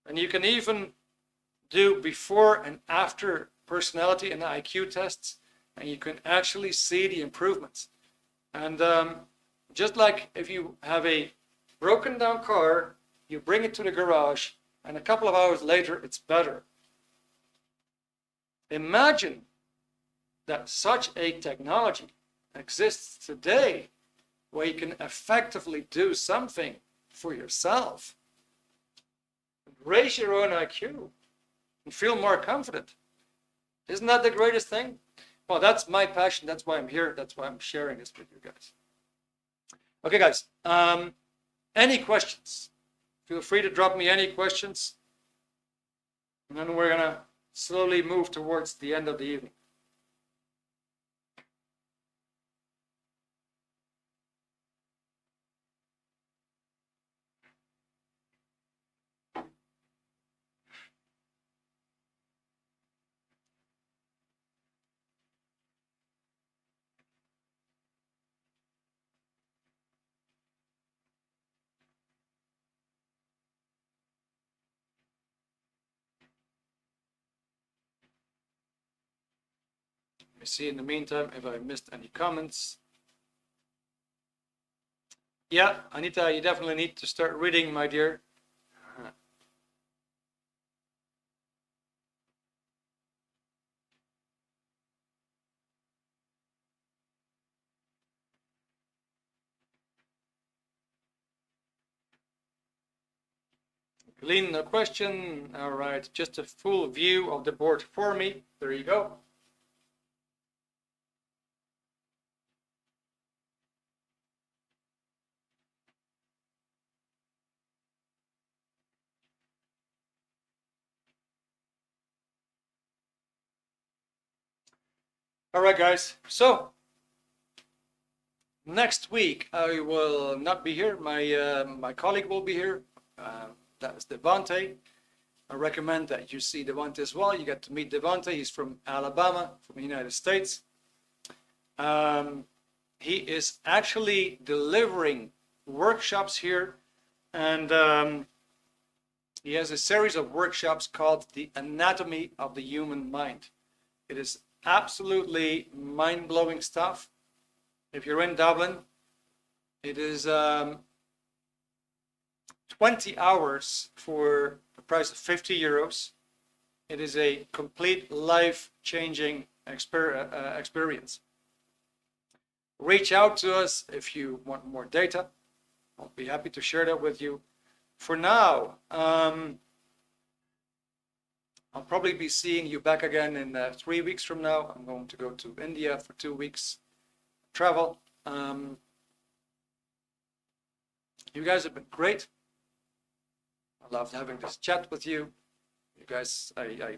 And you can even do before and after personality and IQ tests, and you can actually see the improvements. And just like if you have a broken down car, you bring it to the garage, and a couple of hours later, it's better. Imagine that such a technology exists today where you can effectively do something for yourself, raise your own IQ, and feel more confident. Isn't that the greatest thing? Well, that's my passion. That's why I'm here. That's why I'm sharing this with you guys. Okay, guys. Any questions? Feel free to drop me any questions. And then we're going to slowly move towards the end of the evening. Let me see in the meantime if I missed any comments. Yeah, Anita, you definitely need to start reading, my dear. Lean, no question. All right, just a full view of the board for me. There you go. All right, guys. So next week I will not be here. My colleague will be here. That is Devante. I recommend that you see Devante as well. You get to meet Devante. He's from Alabama, from the United States. He is actually delivering workshops here, and he has a series of workshops called The Anatomy of the Human Mind. It is absolutely mind-blowing stuff. If you're in Dublin, it is 20 hours for the price of 50 euros. It is a complete life-changing experience. Reach out to us if you want more data. I'll be happy to share that with you. For now, I'll probably be seeing you back again in 3 weeks from now. I'm going to go to India for 2 weeks travel. You guys have been great. I loved having this chat with you. You guys, I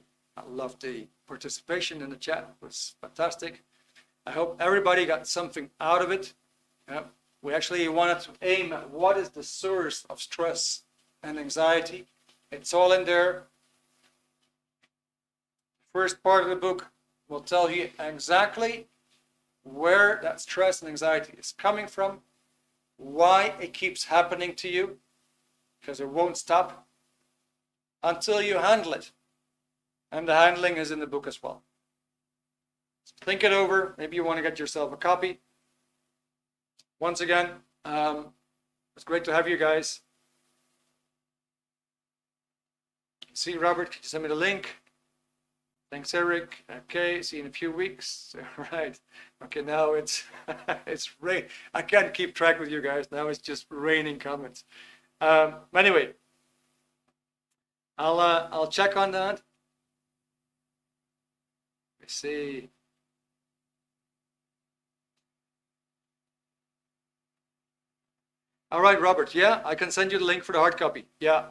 loved the participation in the chat. It was fantastic. I hope everybody got something out of it. Yeah. We actually wanted to aim at what is the source of stress and anxiety. It's all in there. First part of the book will tell you exactly where that stress and anxiety is coming from, why it keeps happening to you, because it won't stop until you handle it. And the handling is in the book as well. Think it over. Maybe you want to get yourself a copy. Once again, it's great to have you guys. See, Robert, can you send me the link? Thanks, Eric. Okay, see you in a few weeks. All right. Okay, now it's it's rain. I can't keep track with you guys. Now it's just raining comments. Anyway, I'll check on that. Let's see. All right, Robert. Yeah, I can send you the link for the hard copy. Yeah.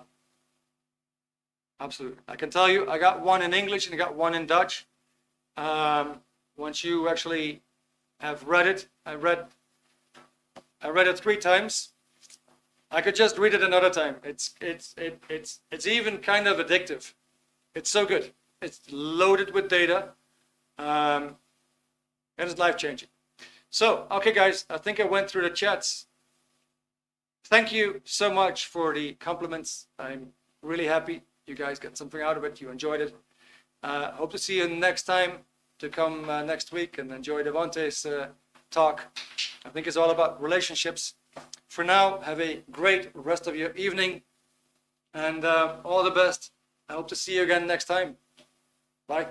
Absolutely. I can tell you, I got one in English and I got one in Dutch. Once you actually have read it, I read it 3 times. I could just read it another time. It's even kind of addictive. It's so good. It's loaded with data, and it's life-changing. So, okay, guys, I think I went through the chats. Thank you so much for the compliments. I'm really happy you guys got something out of it. You enjoyed it. Hope to see you next time to come next week and enjoy Devante's talk. I think it's all about relationships. For now, have a great rest of your evening and all the best. I hope to see you again next time. Bye.